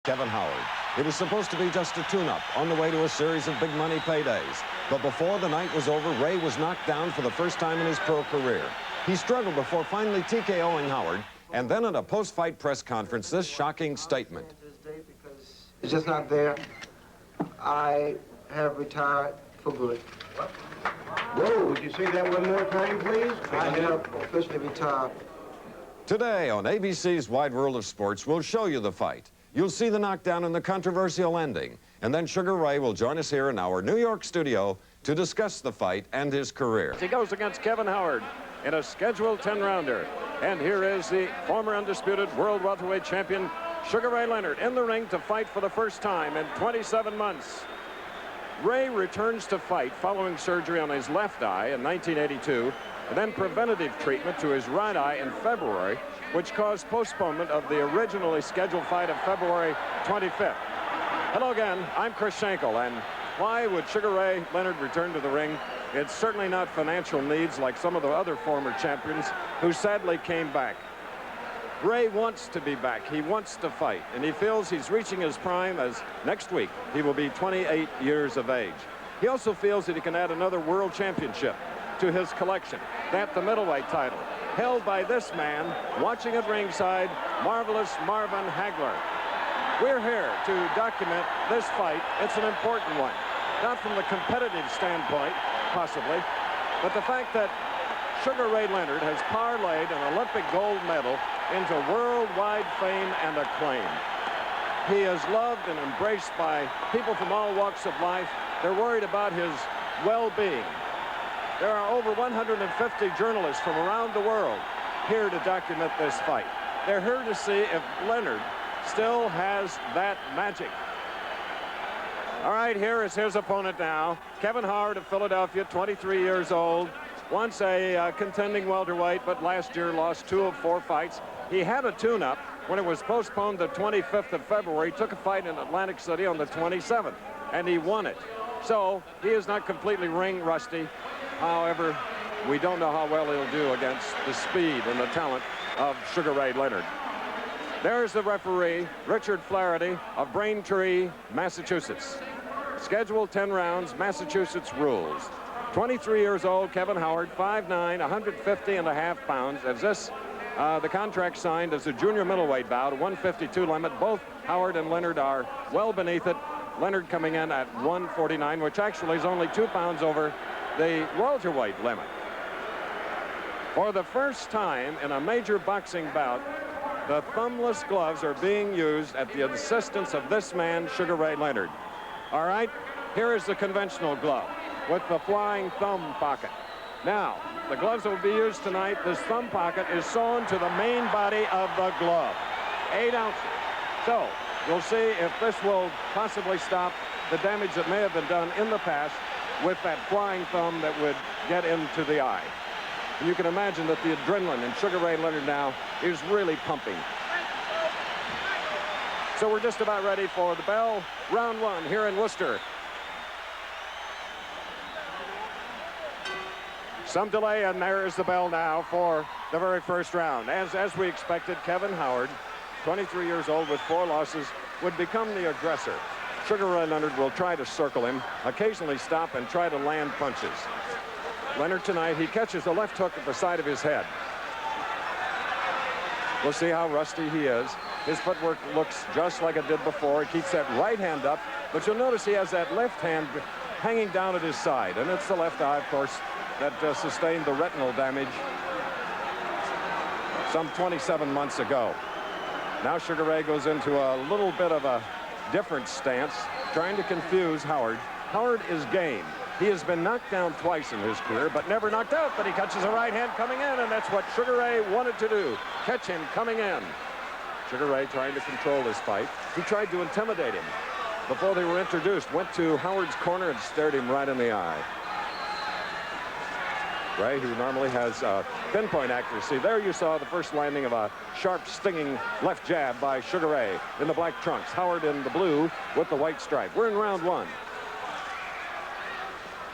Kevin Howard. It was supposed to be just a tune-up on the way to a series of big money paydays. But before the night was over, Ray was knocked down for the first time in his pro career. He struggled before finally TKOing Howard, and then at a post-fight press conference, this shocking statement. It's just not there. I have retired for good. Whoa, would you say that one more time, please? I have officially retired. Today on ABC's Wide World of Sports, we'll show you the fight. You'll see the knockdown and the controversial ending. And then Sugar Ray will join us here in our New York studio to discuss the fight and his career. He goes against Kevin Howard in a scheduled 10-rounder. And here is the former undisputed world welterweight champion, Sugar Ray Leonard, in the ring to fight for the first time in 27 months. Ray returns to fight following surgery on his left eye in 1982, and then preventative treatment to his right eye in February, which caused postponement of the originally scheduled fight of February 25th. Hello again, I'm Chris Schenkel, and why would Sugar Ray Leonard return to the ring? It's certainly not financial needs like some of the other former champions who sadly came back. Ray wants to be back. He wants to fight, and he feels he's reaching his prime as next week he will be 28 years of age. He also feels that he can add another world championship to his collection, that the middleweight title, held by this man, watching at ringside, Marvelous Marvin Hagler. We're here to document this fight. It's an important one, not from the competitive standpoint, possibly, but the fact that Sugar Ray Leonard has parlayed an Olympic gold medal into worldwide fame and acclaim. He is loved and embraced by people from all walks of life. They're worried about his well-being. There are over 150 journalists from around the world here to document this fight. They're here to see if Leonard still has that magic. All right, here is his opponent now. Kevin Howard of Philadelphia, 23 years old. Once a contending welterweight, but last year lost 2 of 4 fights. He had a tune-up when it was postponed the 25th of February. He took a fight in Atlantic City on the 27th, and he won it. So he is not completely ring rusty. However, we don't know how well he'll do against the speed and the talent of Sugar Ray Leonard. There's the referee, Richard Flaherty of Braintree, Massachusetts. Scheduled 10 rounds, Massachusetts rules. 23 years old, Kevin Howard, 5'9", 150.5 pounds. As this, the contract signed as a junior middleweight bout, a 152 limit. Both Howard and Leonard are well beneath it. Leonard coming in at 149, which actually is only 2 pounds over the welterweight limit. For the first time in a major boxing bout, the thumbless gloves are being used at the insistence of this man, Sugar Ray Leonard. All right, here is the conventional glove with the flying thumb pocket. Now, the gloves that will be used tonight, this thumb pocket is sewn to the main body of the glove, 8 ounces. So, we'll see if this will possibly stop the damage that may have been done in the past with that flying thumb that would get into the eye. And you can imagine that the adrenaline in Sugar Ray Leonard now is really pumping. So we're just about ready for the bell. Round 1 here in Worcester. Some delay, and there is the bell now for the very first round. As we expected, Kevin Howard, 23 years old with 4 losses, would become the aggressor. Sugar Ray Leonard will try to circle him, occasionally stop and try to land punches. Leonard tonight, he catches a left hook at the side of his head. We'll see how rusty he is. His footwork looks just like it did before. He keeps that right hand up, but you'll notice he has that left hand hanging down at his side, and it's the left eye, of course, that sustained the retinal damage some 27 months ago. Now Sugar Ray goes into a little bit of a different stance, trying to confuse Howard. Howard is game. He has been knocked down twice in his career, but never knocked out, but he catches a right hand coming in, and that's what Sugar Ray wanted to do, catch him coming in. Sugar Ray trying to control this fight. He tried to intimidate him before they were introduced, went to Howard's corner and stared him right in the eye. Ray, who normally has pinpoint accuracy. There you saw the first landing of a sharp, stinging left jab by Sugar Ray in the black trunks. Howard in the blue with the white stripe. We're in round 1.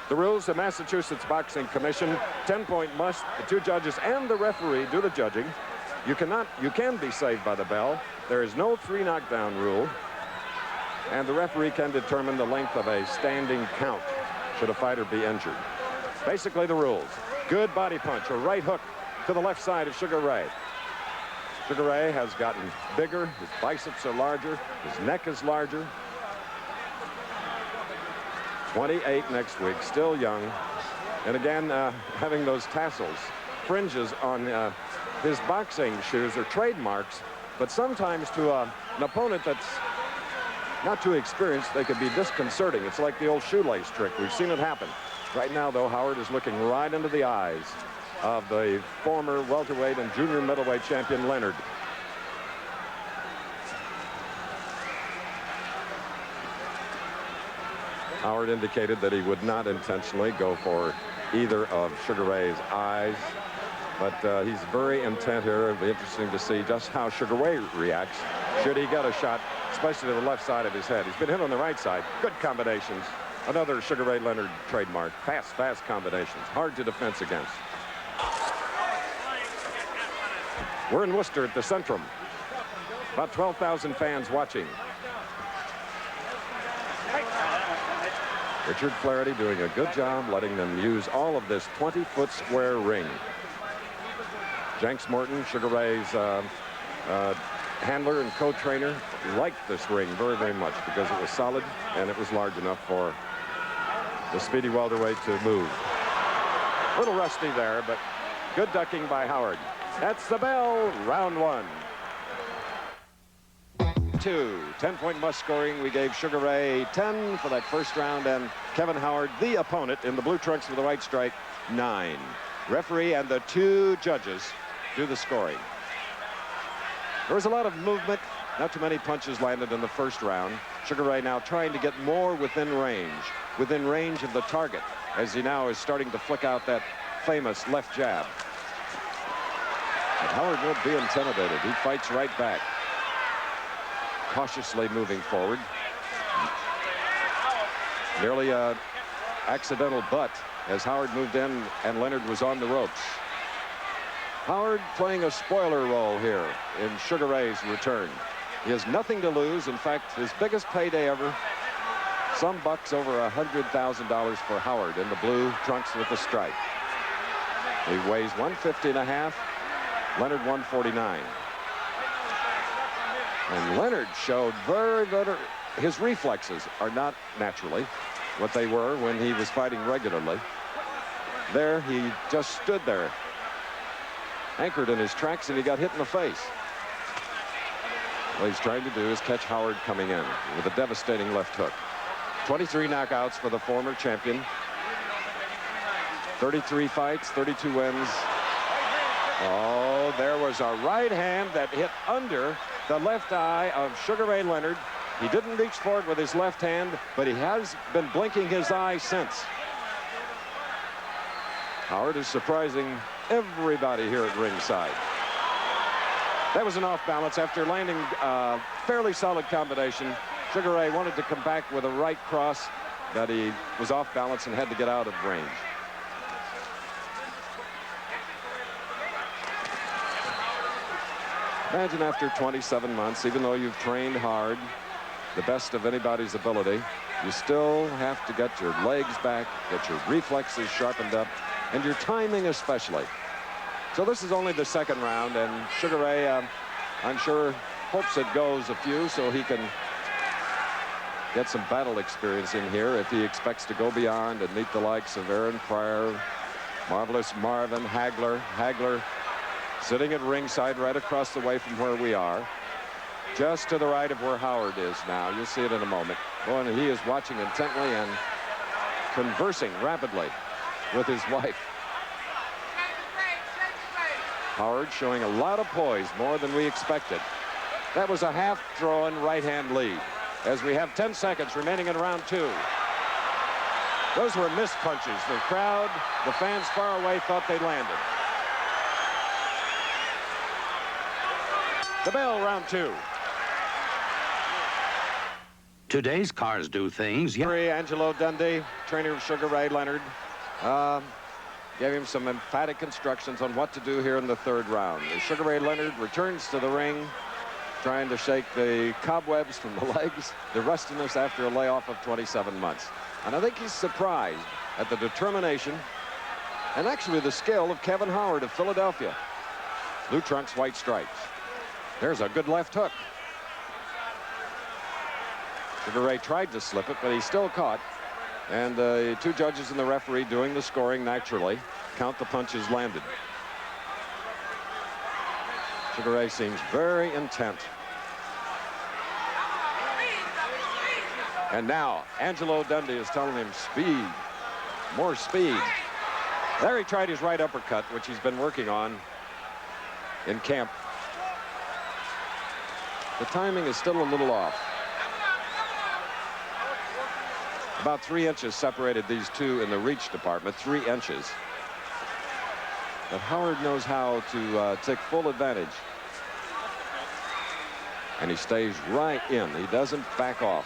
The rules, the Massachusetts Boxing Commission, 10-point must. The 2 judges and the referee do the judging. You can be saved by the bell. There is no 3 knockdown rule. And the referee can determine the length of a standing count should a fighter be injured. Basically the rules. Good body punch, a right hook to the left side of Sugar Ray. Sugar Ray has gotten bigger. His biceps are larger. His neck is larger. 28 next week, still young. And again, having those tassels, fringes on his boxing shoes are trademarks, but sometimes to an opponent that's not too experienced, they could be disconcerting. It's like the old shoelace trick. We've seen it happen. Right now, though, Howard is looking right into the eyes of the former welterweight and junior middleweight champion Leonard. Howard indicated that he would not intentionally go for either of Sugar Ray's eyes, but he's very intent here. It'll be interesting to see just how Sugar Ray reacts should he get a shot, especially to the left side of his head. He's been hit on the right side. Good combinations. Another Sugar Ray Leonard trademark. Fast combinations. Hard to defense against. We're in Worcester at the Centrum. About 12,000 fans watching. Richard Flaherty doing a good job letting them use all of this 20-foot square ring. Jenks Morton, Sugar Ray's handler and co-trainer, liked this ring very, very much because it was solid and it was large enough for the speedy welterweight to move. A little rusty there, but good ducking by Howard. That's the bell, round one. 10-point must scoring. We gave Sugar Ray 10 for that first round, and Kevin Howard, the opponent in the blue trunks with the white stripe, 9. Referee and the 2 judges do the scoring. There was a lot of movement. Not too many punches landed in the first round. Sugar Ray now trying to get more within range of the target, as he now is starting to flick out that famous left jab. But Howard won't be intimidated. He fights right back, cautiously moving forward. Nearly an accidental butt as Howard moved in and Leonard was on the ropes. Howard playing a spoiler role here in Sugar Ray's return. He has nothing to lose. In fact, his biggest payday ever, some bucks over $100,000 for Howard in the blue trunks with the stripe. He weighs 150.5, Leonard 149. And Leonard showed very better. His reflexes are not naturally what they were when he was fighting regularly. There, he just stood there, anchored in his tracks, and he got hit in the face. What he's trying to do is catch Howard coming in with a devastating left hook. 23 knockouts for the former champion. 33 fights, 32 wins. Oh, there was a right hand that hit under the left eye of Sugar Ray Leonard. He didn't reach forward with his left hand, but he has been blinking his eye since. Howard is surprising everybody here at ringside. That was an off balance after landing a fairly solid combination. Sugar Ray wanted to come back with a right cross, but he was off balance and had to get out of range. Imagine after 27 months, even though you've trained hard, the best of anybody's ability, you still have to get your legs back, get your reflexes sharpened up, and your timing especially. So this is only the second round, and Sugar Ray, I'm sure, hopes it goes a few so he can get some battle experience in here if he expects to go beyond and meet the likes of Aaron Pryor, Marvelous Marvin, Hagler sitting at ringside right across the way from where we are, just to the right of where Howard is now. You'll see it in a moment. Oh, and he is watching intently and conversing rapidly with his wife. Howard showing a lot of poise, more than we expected. That was a half throw-in right-hand lead as we have 10 seconds remaining in round 2. Those were missed punches. The crowd, the fans far away thought they landed. The bell, round 2. Today's cars do things. Angelo Dundee, trainer of Sugar Ray Leonard, gave him some emphatic instructions on what to do here in the third round. As Sugar Ray Leonard returns to the ring, trying to shake the cobwebs from the legs, the rustiness after a layoff of 27 months. And I think he's surprised at the determination and actually the skill of Kevin Howard of Philadelphia. Blue trunks, white stripes. There's a good left hook. Sugar Ray tried to slip it, but he still caught. And the two judges and the referee doing the scoring naturally count the punches landed. Sugar Ray seems very intent. And now Angelo Dundee is telling him speed, more speed. There he tried his right uppercut, which he's been working on in camp. The timing is still a little off. About 3 inches separated these two in the reach department, 3 inches. But Howard knows how to take full advantage. And he stays right in. He doesn't back off.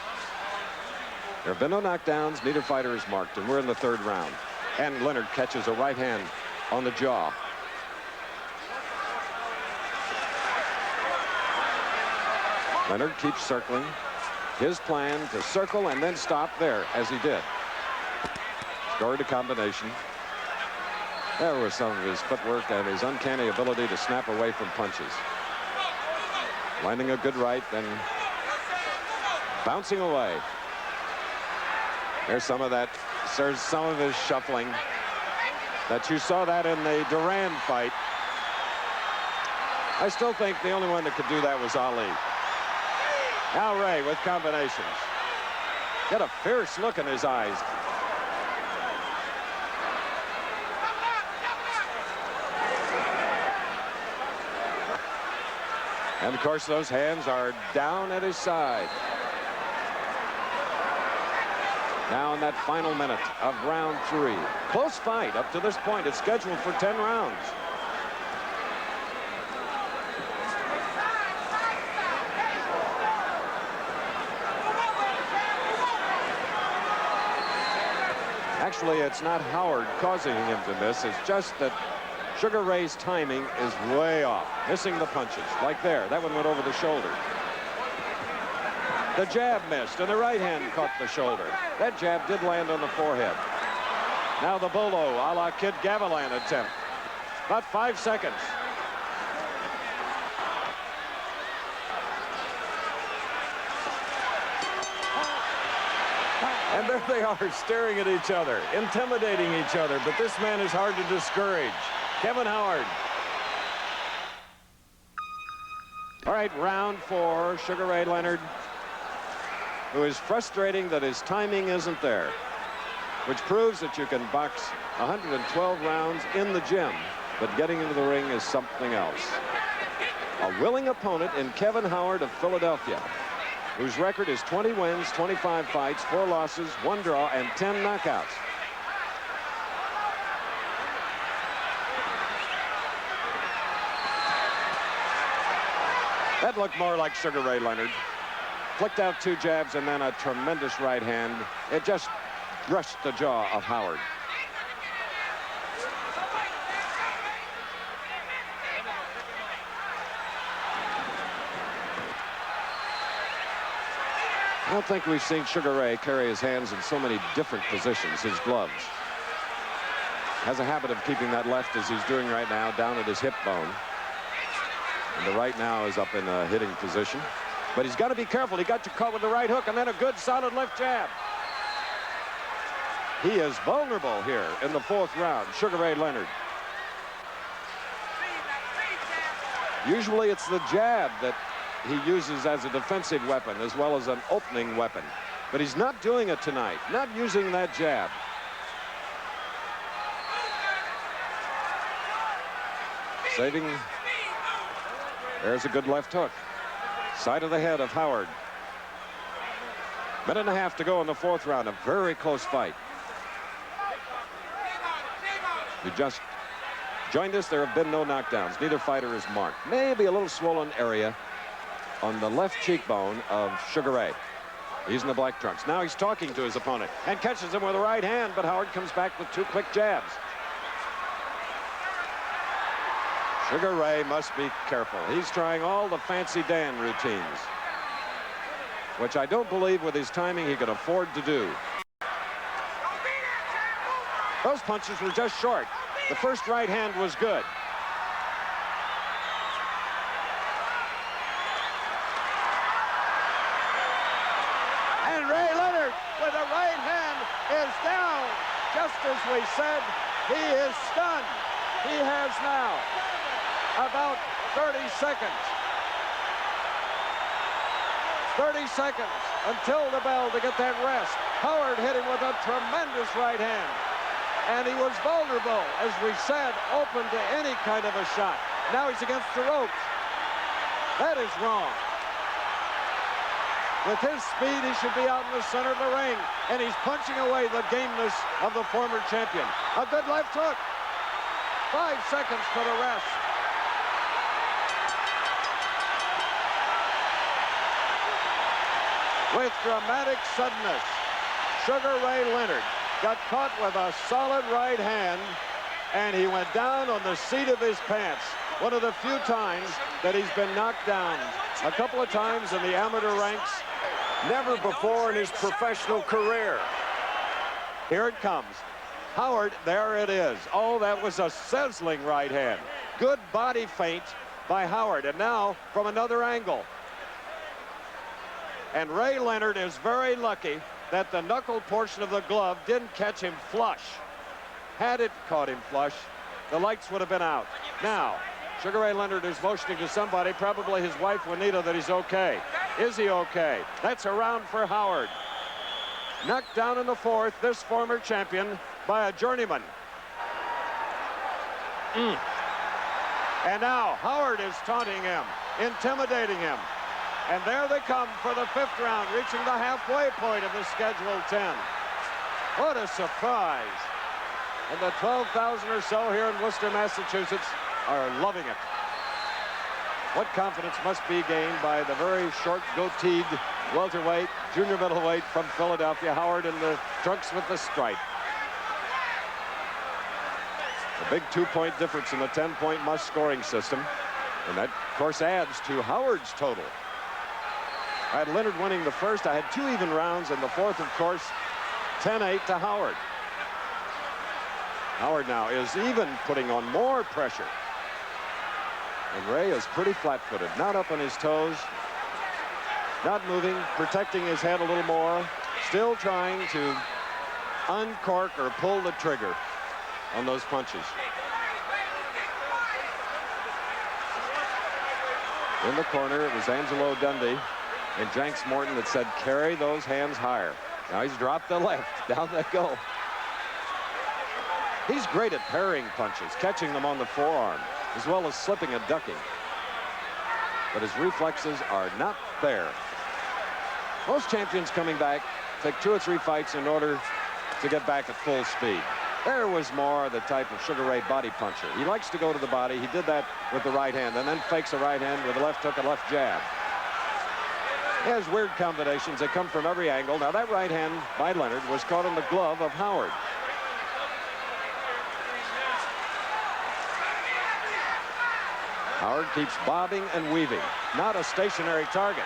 There have been no knockdowns. Neither fighter is marked, and we're in the 3rd round. And Leonard catches a right hand on the jaw. Leonard keeps circling. His plan to circle and then stop there, as he did. Scored a combination. There was some of his footwork and his uncanny ability to snap away from punches. Landing a good right, then bouncing away. There's some of that. There's some of his shuffling. That you saw that in the Duran fight. I still think the only one that could do that was Ali. Now Ray with combinations. Got a fierce look in his eyes. And of course those hands are down at his side. Now in that final minute of round 3. Close fight up to this point. It's scheduled for 10 rounds. Actually, it's not Howard causing him to miss. It's just that Sugar Ray's timing is way off. Missing the punches. Like there. That one went over the shoulder. The jab missed, and the right hand caught the shoulder. That jab did land on the forehead. Now the bolo a la Kid Gavilan attempt. About 5 seconds. And there they are, staring at each other, intimidating each other. But this man is hard to discourage. Kevin Howard. All right, round 4, Sugar Ray Leonard, who is frustrating that his timing isn't there, which proves that you can box 112 rounds in the gym, but getting into the ring is something else. A willing opponent in Kevin Howard of Philadelphia, whose record is 20 wins, 25 fights, 4 losses, 1 draw, and 10 knockouts. That looked more like Sugar Ray Leonard. Flicked out 2 jabs and then a tremendous right hand. It just brushed the jaw of Howard. I don't think we've seen Sugar Ray carry his hands in so many different positions. His gloves. Has a habit of keeping that left, as he's doing right now, down at his hip bone. And the right now is up in a hitting position. But he's got to be careful. He got you caught with the right hook and then a good solid left jab. He is vulnerable here in the 4th round, Sugar Ray Leonard. Usually it's the jab that he uses as a defensive weapon as well as an opening weapon. But he's not doing it tonight, not using that jab. Saving. There's a good left hook. Side of the head of Howard. Minute and a half to go in the 4th round. A very close fight. You just joined us. There have been no knockdowns. Neither fighter is marked. Maybe a little swollen area on the left cheekbone of Sugar Ray. He's in the black trunks. Now he's talking to his opponent and catches him with a right hand, but Howard comes back with 2 quick jabs. Sugar Ray must be careful. He's trying all the fancy Dan routines, which I don't believe with his timing he could afford to do. Those punches were just short. The first right hand was good. And Ray Leonard with a right hand is down. Just as we said, he is stunned. He has now about 30 seconds. 30 seconds until the bell to get that rest. Howard hit him with a tremendous right hand. And he was vulnerable, as we said, open to any kind of a shot. Now he's against the ropes. That is wrong. With his speed, he should be out in the center of the ring. And he's punching away the gameness of the former champion. A good left hook. 5 seconds for the rest. With dramatic suddenness, Sugar Ray Leonard got caught with a solid right hand, and he went down on the seat of his pants. One of the few times that he's been knocked down. A couple of times in the amateur ranks. Never before in his professional career. Here it comes. Howard, there it is. Oh, that was a sizzling right hand. Good body feint by Howard. And now from another angle. And Ray Leonard is very lucky that the knuckle portion of the glove didn't catch him flush. Had it caught him flush, the lights would have been out. Now, Sugar Ray Leonard is motioning to somebody, probably his wife Juanita, that he's okay. Is he okay? That's a round for Howard. Knocked down in the fourth, this former champion, by a journeyman. And now Howard is taunting him, intimidating him. And there they come for the fifth round, reaching the halfway point of the scheduled 10. What a surprise. And the 12,000 or so here in Worcester, Massachusetts are loving it. What confidence must be gained by the very short goateed welterweight, junior middleweight from Philadelphia, Howard, in the trunks with the stripe. A big 2-point difference in the 10-point must scoring system. And that, of course, adds to Howard's total. I had Leonard winning the first. I had 2 even rounds, and the fourth, of course, 10-8 to Howard. Howard now is even putting on more pressure. And Ray is pretty flat-footed, not up on his toes, not moving, protecting his head a little more, still trying to uncork or pull the trigger on those punches. In the corner, it was Angelo Dundee and Jenks Morton that said, carry those hands higher. Now he's dropped the left. Down they go. He's great at parrying punches, catching them on the forearm, as well as slipping and ducking. But his reflexes are not there. Most champions coming back take 2 or 3 fights in order to get back at full speed. There was more the type of Sugar Ray body puncher. He likes to go to the body. He did that with the right hand and then fakes a right hand with a left hook and left jab. He has weird combinations that come from every angle. Now that right hand by Leonard was caught in the glove of Howard. Howard keeps bobbing and weaving, not a stationary target.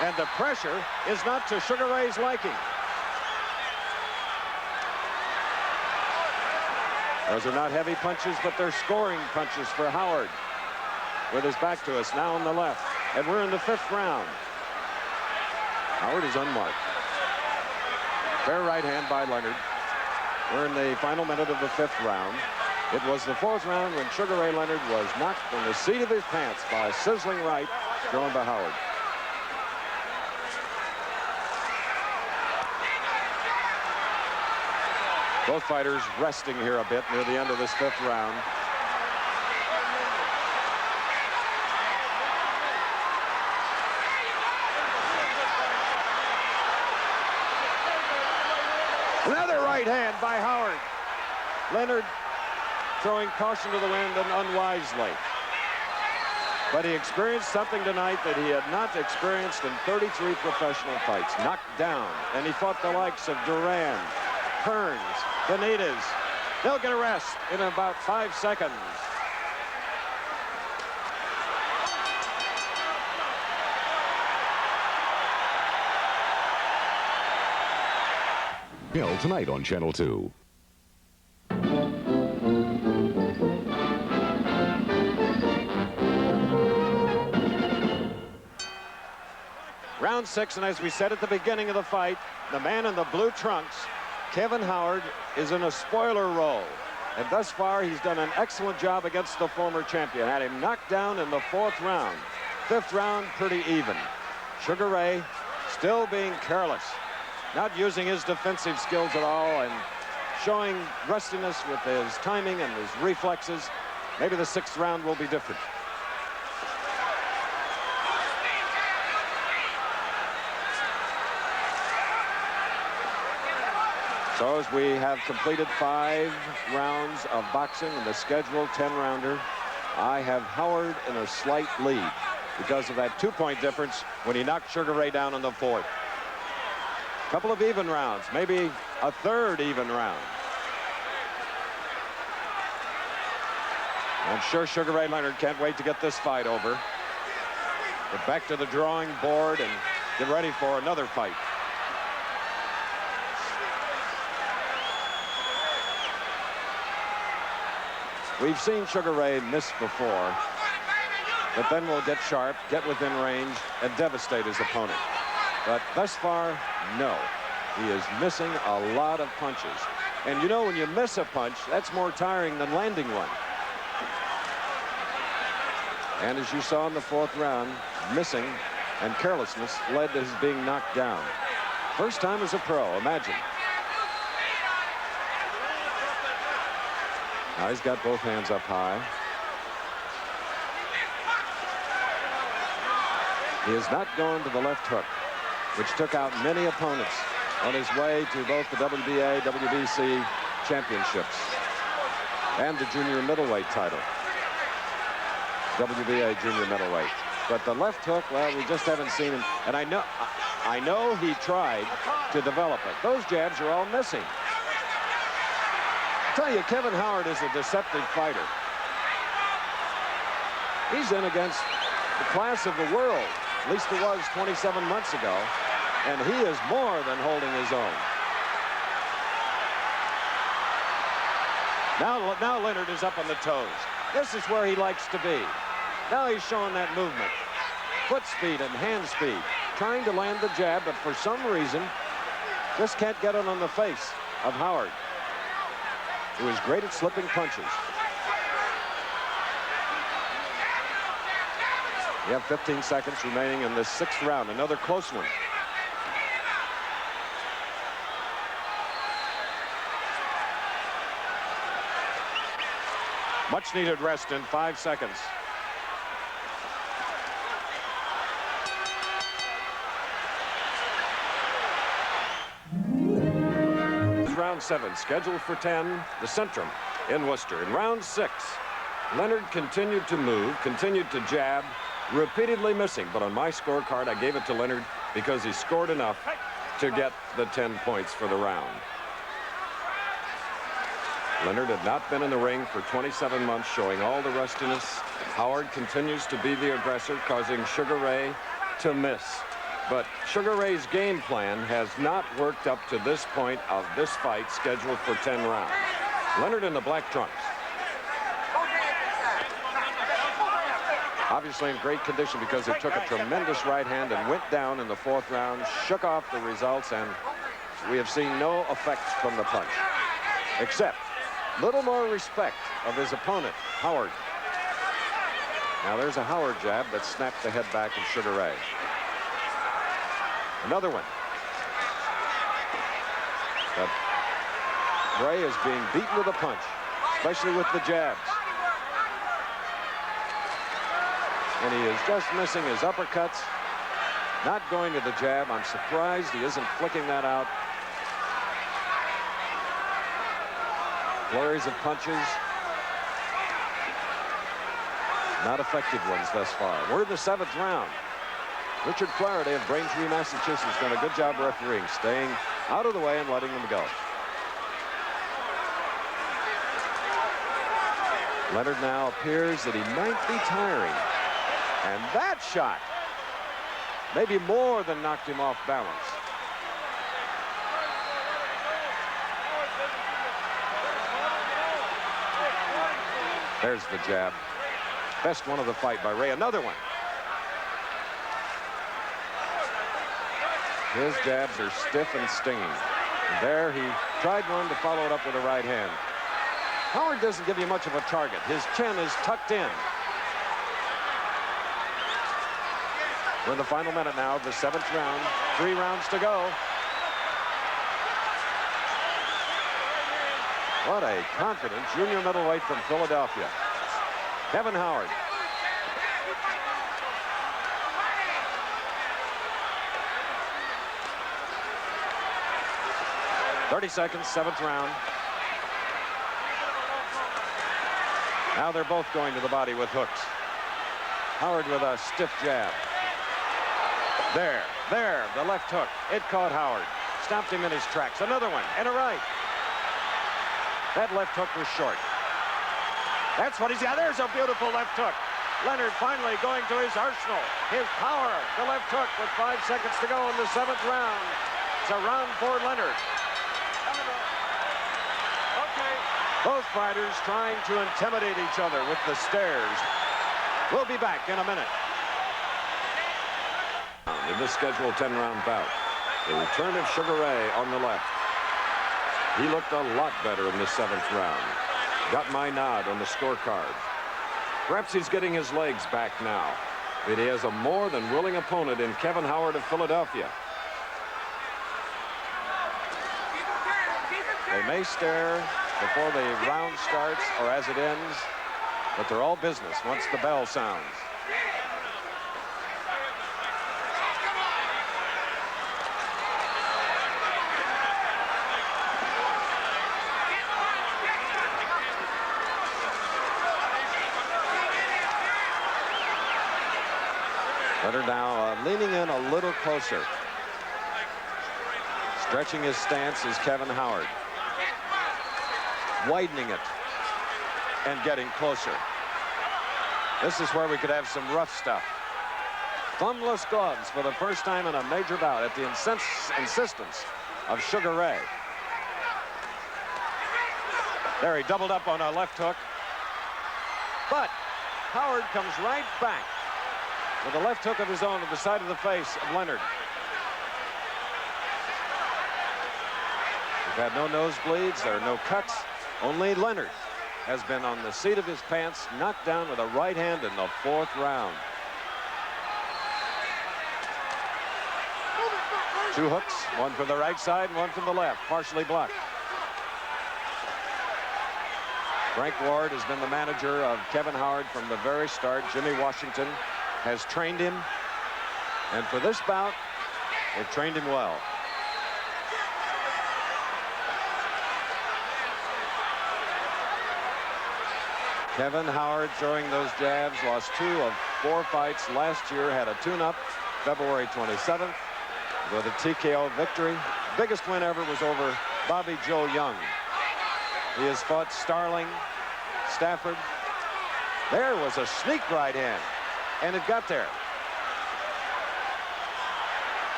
And the pressure is not to Sugar Ray's liking. Those are not heavy punches, but they're scoring punches for Howard. With his back to us now on the left. And we're in the 5th round. Howard is unmarked. Fair right hand by Leonard. We're in the final minute of the 5th round. It was the 4th round when Sugar Ray Leonard was knocked on the seat of his pants by a sizzling right thrown by Howard. Both fighters resting here a bit near the end of this 5th round. Another right hand by Howard. Leonard throwing caution to the wind and unwisely. But he experienced something tonight that he had not experienced in 33 professional fights. Knocked down. And he fought the likes of Duran, Kearns, Benitez. They'll get a rest in about 5 seconds. Bill tonight on Channel 2. Round 6, and as we said at the beginning of the fight, the man in the blue trunks, Kevin Howard, is in a spoiler role. And thus far, he's done an excellent job against the former champion. Had him knocked down in the 4th round. 5th round, pretty even. Sugar Ray still being careless, not using his defensive skills at all, and showing rustiness with his timing and his reflexes. Maybe the 6th round will be different. So as we have completed 5 rounds of boxing in the scheduled 10-rounder, I have Howard in a slight lead because of that 2-point difference when he knocked Sugar Ray down in the 4th. Couple of even rounds, maybe a 3rd even round. I'm sure Sugar Ray Leonard can't wait to get this fight over. Get back to the drawing board and get ready for another fight. We've seen Sugar Ray miss before, but then will get sharp, get within range, and devastate his opponent. But thus far, no. He is missing a lot of punches. And you know, when you miss a punch, that's more tiring than landing one. And as you saw in the 4th round, missing and carelessness led to his being knocked down. First time as a pro, imagine. Now he's got both hands up high. He is not going to the left hook, which took out many opponents on his way to both the WBA, WBC championships and the junior middleweight title. WBA junior middleweight. But the left hook, well, we just haven't seen him. And I know he tried to develop it. Those jabs are all missing. I tell you, Kevin Howard is a deceptive fighter. He's in against the class of the world. At least it was 27 months ago. And he is more than holding his own. Now Leonard is up on the toes. This is where he likes to be. Now he's showing that movement. Foot speed and hand speed. Trying to land the jab, but for some reason, just can't get it on the face of Howard, who is great at slipping punches. We have 15 seconds remaining in this 6th round. Another close one. Much needed rest in 5 seconds. Round 7, scheduled for 10, the Centrum in Worcester. In round 6, Leonard continued to move, continued to jab, repeatedly missing. But on my scorecard, I gave it to Leonard because he scored enough to get the 10 points for the round. Leonard had not been in the ring for 27 months, showing all the rustiness. Howard continues to be the aggressor, causing Sugar Ray to miss. But Sugar Ray's game plan has not worked up to this point of this fight scheduled for 10 rounds. Leonard in the black trunks. Obviously in great condition because he took a tremendous right hand and went down in the 4th round, shook off the results, and we have seen no effects from the punch, except little more respect of his opponent, Howard. Now there's a Howard jab that snapped the head back of Sugar Ray. Another one. But Ray is being beaten with a punch, especially with the jabs. And he is just missing his uppercuts, not going to the jab. I'm surprised he isn't flicking that out. Flurries of punches. Not effective ones thus far. We're in the 7th round. Richard Flaherty of Braintree, Massachusetts, done a good job refereeing, staying out of the way and letting them go. Leonard now appears that he might be tiring. And that shot, maybe more than knocked him off balance. There's the jab. Best one of the fight by Ray. Another one. His jabs are stiff and stinging. And there he tried one to follow it up with a right hand. Howard doesn't give you much of a target. His chin is tucked in. We're in the final minute now of the 7th round. 3 rounds to go. What a confident junior middleweight from Philadelphia. Kevin Howard. .30 seconds, 7th round. Now they're both going to the body with hooks. Howard with a stiff jab. There, the left hook. It caught Howard. Stopped him in his tracks. Another one, and a right. That left hook was short. That's what he's got. There's a beautiful left hook. Leonard finally going to his arsenal. His power. The left hook with 5 seconds to go in the 7th round. It's a round for Leonard. Okay. Both fighters trying to intimidate each other with the stares. We'll be back in a minute. In this scheduled 10-round bout, the return of Sugar Ray on the left. He looked a lot better in the 7th round. Got my nod on the scorecard. Perhaps he's getting his legs back now, but he has a more than willing opponent in Kevin Howard of Philadelphia. They may stare before the round starts or as it ends, but they're all business once the bell sounds. Leonard now leaning in a little closer. Stretching his stance is Kevin Howard. Widening it and getting closer. This is where we could have some rough stuff. Thumbless gloves for the first time in a major bout at the insistence of Sugar Ray. There he doubled up on a left hook. But Howard comes right back with a left hook of his own to the side of the face of Leonard. We've had no nosebleeds, there are no cuts. Only Leonard has been on the seat of his pants, knocked down with a right hand in the 4th round. 2 hooks, one from the right side and one from the left, partially blocked. Frank Ward has been the manager of Kevin Howard from the very start. Jimmy Washington has trained him, and for this bout, they've trained him well. Kevin Howard throwing those jabs, lost 2 of 4 fights last year, had a tune-up February 27th with a TKO victory. Biggest win ever was over Bobby Joe Young. He has fought Starling, Stafford. There was a sneak right hand, and it got there.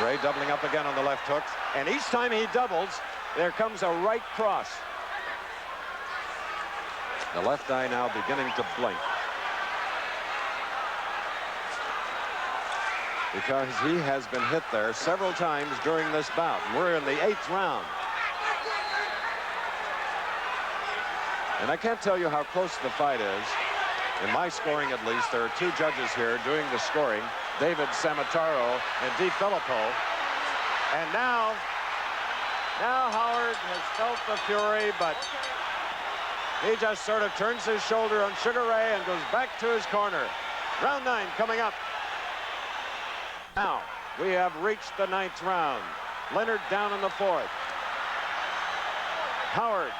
Ray doubling up again on the left hook, and each time he doubles, there comes a right cross. The left eye now beginning to blink, because he has been hit there several times during this bout. We're in the 8th round. And I can't tell you how close the fight is. In my scoring, at least, there are 2 judges here doing the scoring, David Samataro and DiFilippo. And now Howard has felt the fury, but he just sort of turns his shoulder on Sugar Ray and goes back to his corner. Round 9 coming up. Now, we have reached the 9th round. Leonard down in the 4th. Howard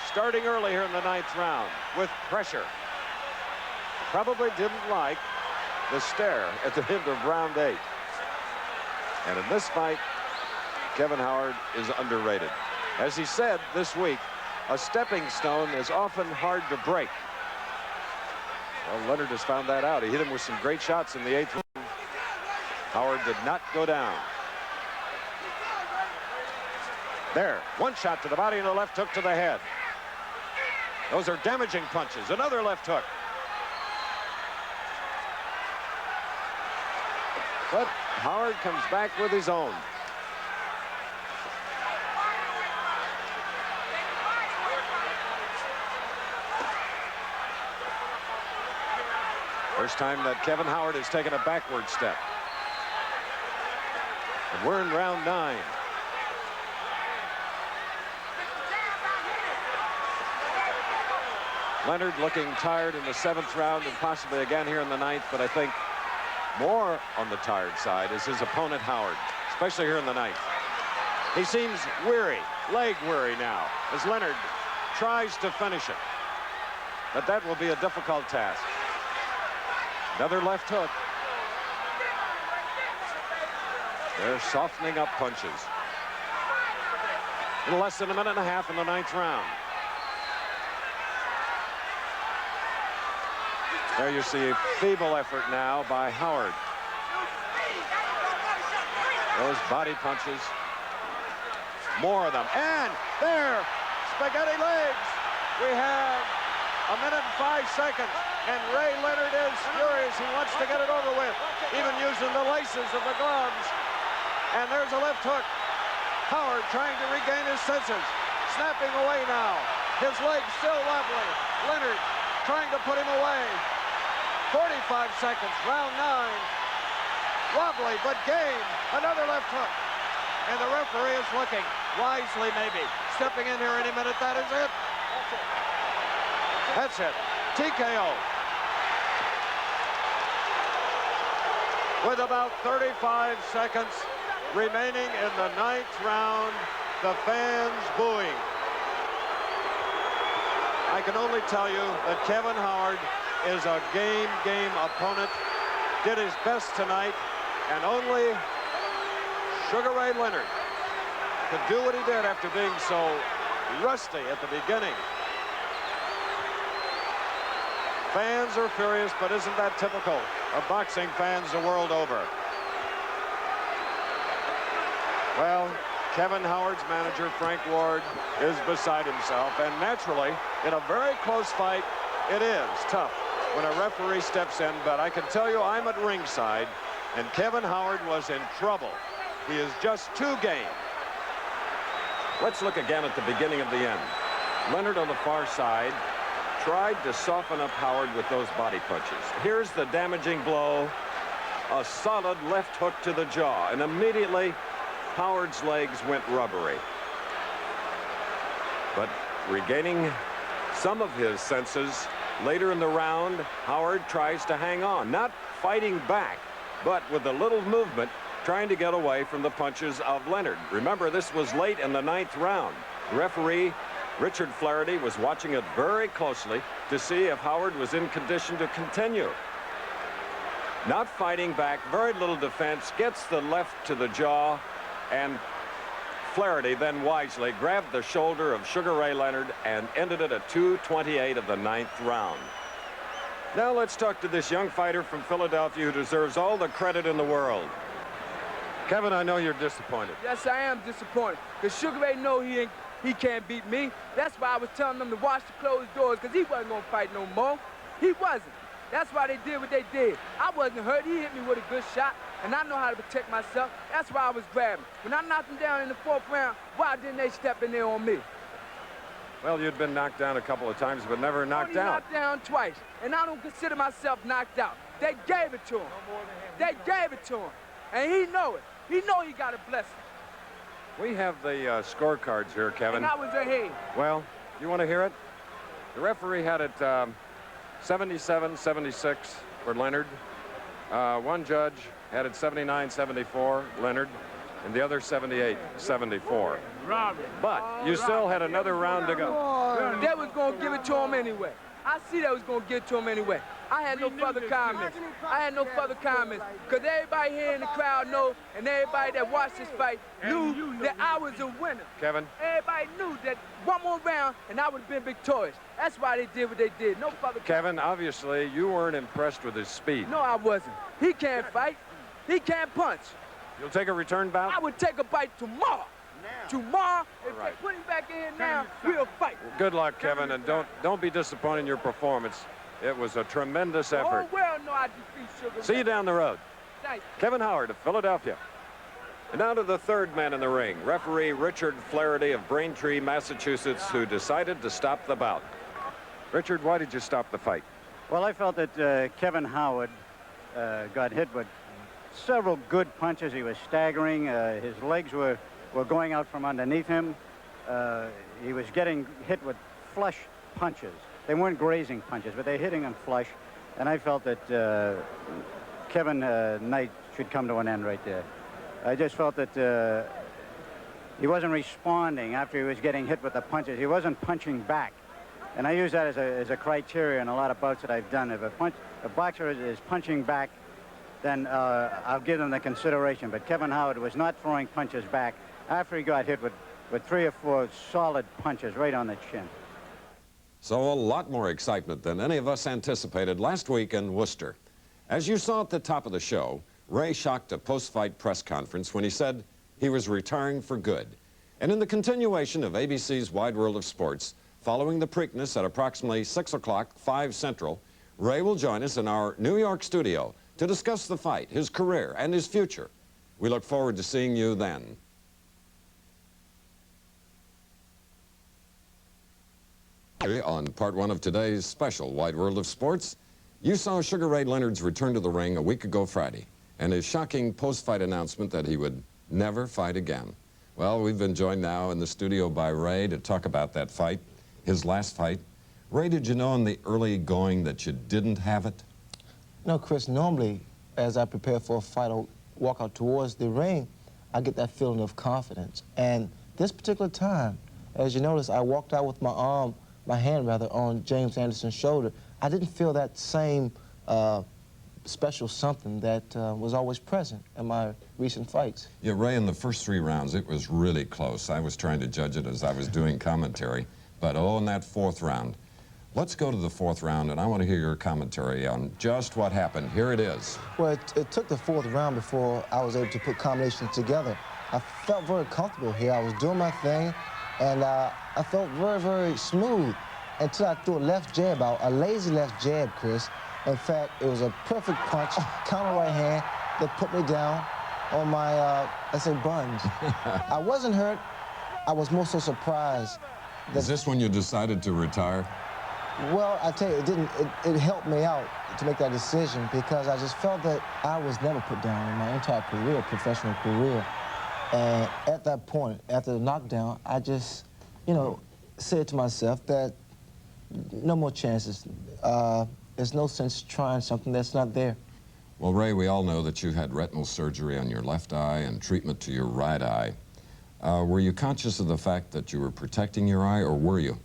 starting early here in the 9th round with pressure. Probably didn't like the stare at the end of round 8. And in this fight, Kevin Howard is underrated. As he said this week, a stepping stone is often hard to break. Well, Leonard has found that out. He hit him with some great shots in the 8th round. Howard did not go down. There, one shot to the body and a left hook to the head. Those are damaging punches. Another left hook. But Howard comes back with his own. First time that Kevin Howard has taken a backward step. And we're in round 9. Leonard looking tired in the 7th round and possibly again here in the 9th, but I think more on the tired side is his opponent Howard, especially here in the 9th. He seems weary, leg weary now, as Leonard tries to finish it. But that will be a difficult task. Another left hook. They're softening up punches. A little less than a minute and a half in the 9th round. There you see a feeble effort now by Howard. Those body punches. More of them. And there, spaghetti legs. We have a minute and 5 seconds. And Ray Leonard is furious. He wants to get it over with, even using the laces of the gloves. And there's a left hook. Howard trying to regain his senses. Snapping away now. His legs still wobbly. Leonard trying to put him away. 45 seconds, round 9. Wobbly, but game. Another left hook. And the referee is looking. Wisely, maybe. Stepping in here any minute. That is it. That's it. TKO. With about 35 seconds remaining in the 9th round, the fans booing. I can only tell you that Kevin Howard is a game opponent, did his best tonight, and only Sugar Ray Leonard could do what he did after being so rusty at the beginning. Fans are furious, but isn't that typical of boxing fans the world over? Well, Kevin Howard's manager, Frank Ward, is beside himself, and naturally, in a very close fight, it is tough when a referee steps in, but I can tell you I'm at ringside, and Kevin Howard was in trouble. He is just too game. Let's look again at the beginning of the end. Leonard on the far side tried to soften up Howard with those body punches. Here's the damaging blow, a solid left hook to the jaw, and immediately Howard's legs went rubbery. But regaining some of his senses later in the round, Howard tries to hang on, not fighting back, but with a little movement, trying to get away from the punches of Leonard. Remember, this was late in the 9th round. Referee Richard Flaherty was watching it very closely to see if Howard was in condition to continue. Not fighting back, very little defense, gets the left to the jaw, and Flaherty then wisely grabbed the shoulder of Sugar Ray Leonard and ended it at 2:28 of the 9th round. Now let's talk to this young fighter from Philadelphia who deserves all the credit in the world. Kevin, I know you're disappointed. Yes, I am disappointed, because Sugar Ray know he can't beat me. That's why I was telling them to watch the closed doors, because he wasn't going to fight no more. He wasn't. That's why they did what they did. I wasn't hurt. He hit me with a good shot, and I know how to protect myself. That's why I was grabbing. When I knocked him down in the 4th round, why didn't they step in there on me? Well, you'd been knocked down a couple of times, but never knocked out. Knocked down twice, and I don't consider myself knocked out. They gave it to him. They gave it to him, and he know it. He know he got a blessing. We have the scorecards here, Kevin. And I was ahead. Well, you want to hear it? The referee had it 77-76 for Leonard. One judge had it 79-74, Leonard, and the other 78-74. But you still had another round to go. They was going to give it to him anyway. I see they was going to give it to him anyway. I had no further comments. I had no further comments, because everybody here in the crowd know, and everybody that watched this fight knew that I was a winner. Kevin? Everybody knew that one more round, and I would have been victorious. That's why they did what they did. No further comments. Kevin, obviously, you weren't impressed with his speed. No, I wasn't. He can't fight. He can't punch. You'll take a return bout? I would take a bite tomorrow. Tomorrow, if right. they put him back in here now, we'll fight. Good luck, Kevin, and don't be disappointed in your performance. It was a tremendous effort. Oh, well, no, I defeat Sugar See you down the road. Thanks. Kevin Howard of Philadelphia. And now to the third man in the ring, referee Richard Flaherty of Braintree, Massachusetts, who decided to stop the bout. Richard, why did you stop the fight? Well, I felt that Kevin Howard got hit with several good punches. He was staggering. His legs were going out from underneath him. He was getting hit with flush punches. They weren't grazing punches, but they're hitting him flush. And I felt that Kevin Knight should come to an end right there. I just felt that he wasn't responding after he was getting hit with the punches. He wasn't punching back. And I use that as a criteria in a lot of bouts that I've done. If a boxer is punching back, then I'll give them the consideration. But Kevin Howard was not throwing punches back after he got hit with 3 or 4 solid punches right on the chin. So a lot more excitement than any of us anticipated last week in Worcester. As you saw at the top of the show, Ray shocked a post-fight press conference when he said he was retiring for good. And in the continuation of ABC's Wide World of Sports, following the Preakness at approximately 6 o'clock, 5 Central, Ray will join us in our New York studio to discuss the fight, his career, and his future. We look forward to seeing you then. On part 1 of today's special Wide World of Sports, you saw Sugar Ray Leonard's return to the ring a week ago Friday, and his shocking post-fight announcement that he would never fight again. Well, we've been joined now in the studio by Ray to talk about that fight, his last fight. Ray, did you know in the early going that you didn't have it? No, Chris, normally, as I prepare for a fight or walk out towards the ring, I get that feeling of confidence. And this particular time, as you notice, I walked out with my hand on James Anderson's shoulder. I didn't feel that same special something that was always present in my recent fights. Yeah, Ray, in the first 3 rounds, it was really close. I was trying to judge it as I was doing commentary. But, oh, in that 4th round. Let's go to the 4th round, and I want to hear your commentary on just what happened. Here it is. Well, it took the 4th round before I was able to put combinations together. I felt very comfortable here. I was doing my thing, and I felt very, very smooth until I threw a left jab out, a lazy left jab, Chris. In fact, it was a perfect punch, counter right hand, that put me down on my, let's say, buns. I wasn't hurt. I was more so surprised. Is this when you decided to retire? Well, I tell you, it helped me out to make that decision because I just felt that I was never put down in my entire career, professional career. And at that point, after the knockdown, I just, you know, said to myself that no more chances. There's no sense trying something that's not there. Well, Ray, we all know that you had retinal surgery on your left eye and treatment to your right eye. Were you conscious of the fact that you were protecting your eye, or were you?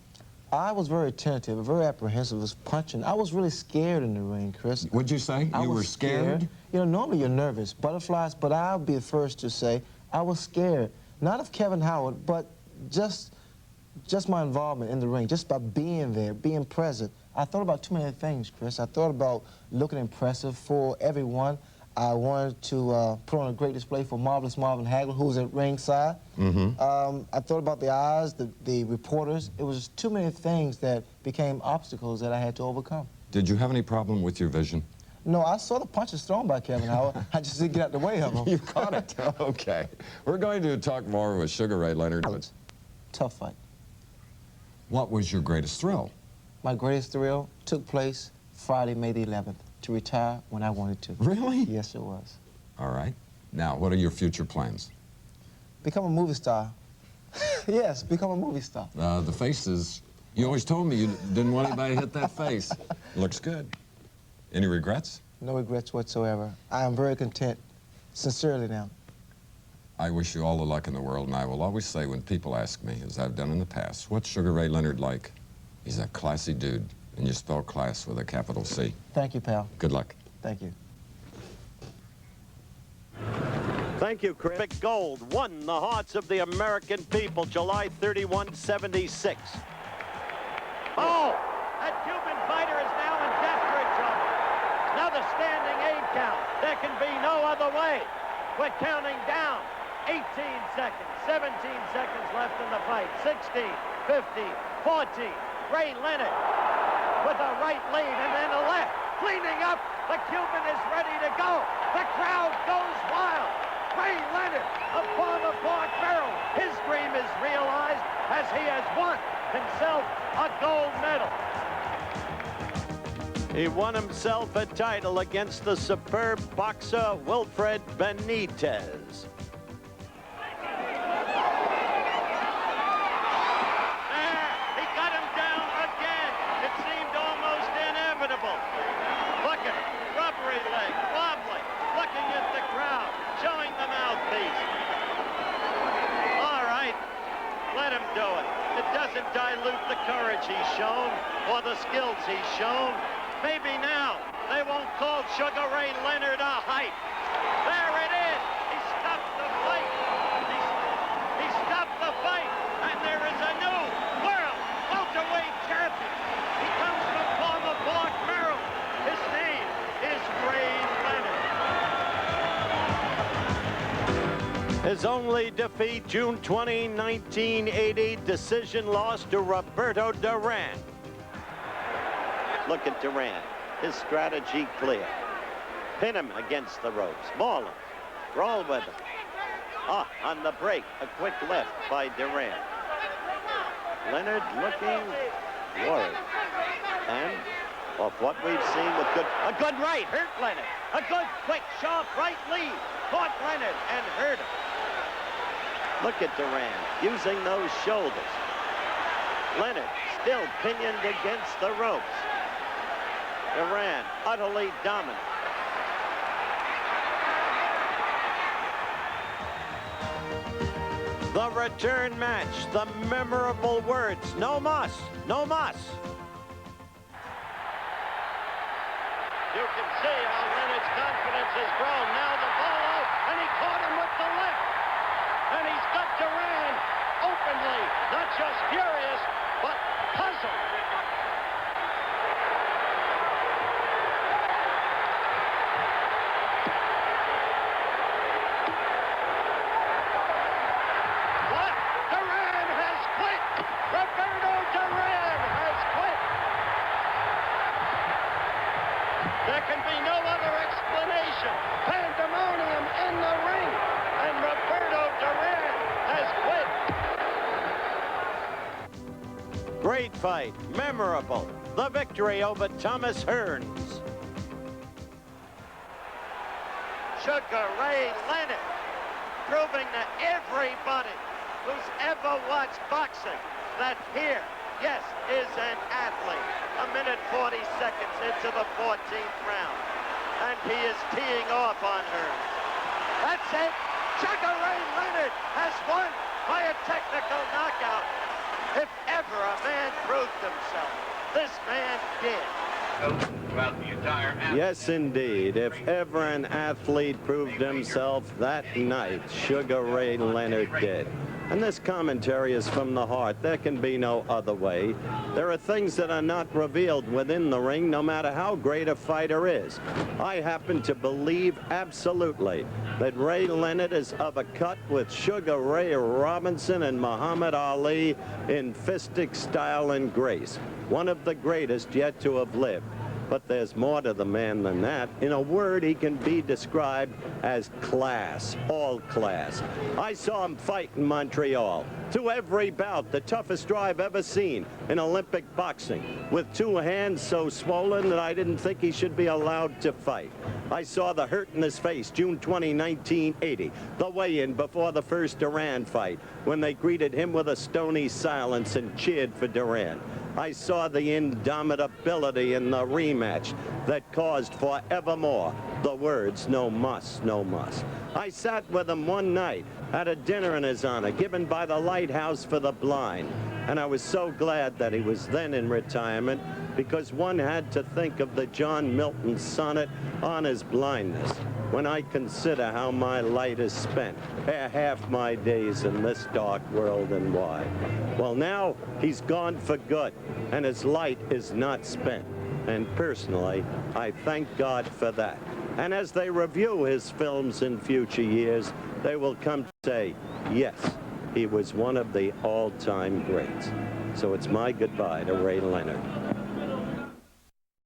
I was very attentive, very apprehensive, was punching. I was really scared in the ring, Chris. What'd you say? You were scared? You know, normally you're nervous, butterflies, but I'll be the first to say I was scared. Not of Kevin Howard, but just my involvement in the ring, just by being there, being present. I thought about too many things, Chris. I thought about looking impressive for everyone. I wanted to put on a great display for Marvelous Marvin Hagler, who was at ringside. I thought about the eyes, the reporters. It was too many things that became obstacles that I had to overcome. Did you have any problem with your vision? No, I saw the punches thrown by Kevin Howard. I just didn't get out the way of them. You caught it. Okay. We're going to talk more with Sugar Ray Leonard. Tough fight. What was your greatest thrill? My greatest thrill took place Friday, May the 11th, to retire when I wanted to. Really? Yes, it was. All right. Now, what are your future plans? Become a movie star. Yes, become a movie star. The face is... You always told me you didn't want anybody to hit that face. Looks good. Any regrets? No regrets whatsoever. I am very content, sincerely now. I wish you all the luck in the world, and I will always say when people ask me, as I've done in the past, what's Sugar Ray Leonard like? He's a classy dude, and you spell class with a capital C. Thank you, pal. Good luck. Thank you. Thank you, Chris. Olympic gold won the hearts of the American people July 31, 76. Oh, that Cuban fighter is now in desperate trouble. Another standing 8 knockout. There can be no other way. We're counting down. 18 seconds, 17 seconds left in the fight. 16, 15, 14. Ray Leonard with a right lead and then a left. Cleaning up. The Cuban is ready to go. The crowd goes wild. Ray Leonard, a former Park Merrill. His dream is realized as he has won himself a gold medal. He won himself a title against the superb boxer Wilfred Benitez. Dilute the courage he's shown or the skills he's shown. Maybe now they won't call Sugar Ray Leonard a hype. There it is. He stopped the fight. He stopped the fight, and there is a new world welterweight champion. He comes from former Park Merrill. His name is Ray Leonard. His only defeat, June 20, 1980, decision loss to Roberto Duran. Look at Duran. His strategy clear. Pin him against the ropes. Maul him. Roll with him. On the break, a quick left by Duran. Leonard looking worried. And of what we've seen with a good right, hurt Leonard. A good, quick, sharp right lead. Caught Leonard and hurt him. Look at Duran using those shoulders. Leonard still pinioned against the ropes. Duran utterly dominant. The return match, the memorable words, no mas, no mas. You can see how Leonard's confidence has grown. Now the ball out, and he caught him with the left. And he's got Duran openly, not just furious, but puzzled. What? Duran has quit! Roberto Duran has quit! There can be no other explanation. Pandemonium in the ring, and Roberto Duran has quit. Great fight, memorable. The victory over Thomas Hearns. Sugar Ray Leonard, proving to everybody who's ever watched boxing that here, yes, is an athlete. A minute 40 seconds into the 14th round. And he is teeing off on Hearns. That's it. Sugar Ray Leonard has won by a technical knockout. If ever a man proved himself, this man did. Yes, indeed. If ever an athlete proved himself, that night, Sugar Ray Leonard did. And this commentary is from the heart. There can be no other way. There are things that are not revealed within the ring, no matter how great a fighter is. I happen to believe absolutely that Ray Leonard is of a cut with Sugar Ray Robinson and Muhammad Ali in fistic style and grace. One of the greatest yet to have lived. But there's more to the man than that. In a word, he can be described as class, all class. I saw him fight in Montreal. To every bout, the toughest draw I've ever seen in Olympic boxing, with two hands so swollen that I didn't think he should be allowed to fight. I saw the hurt in his face, June 20, 1980, the weigh-in before the first Duran fight, when they greeted him with a stony silence and cheered for Duran. I saw the indomitability in the rematch that caused forevermore the words, no muss, no muss. I sat with him one night at a dinner in his honor given by the Lighthouse for the Blind. And I was so glad that he was then in retirement, because one had to think of the John Milton sonnet on his blindness. When I consider how my light is spent, ere half my days in this dark world and wide. Well, now he's gone for good, and his light is not spent. And personally, I thank God for that. And as they review his films in future years, they will come to say, yes, he was one of the all-time greats. So it's my goodbye to Ray Leonard.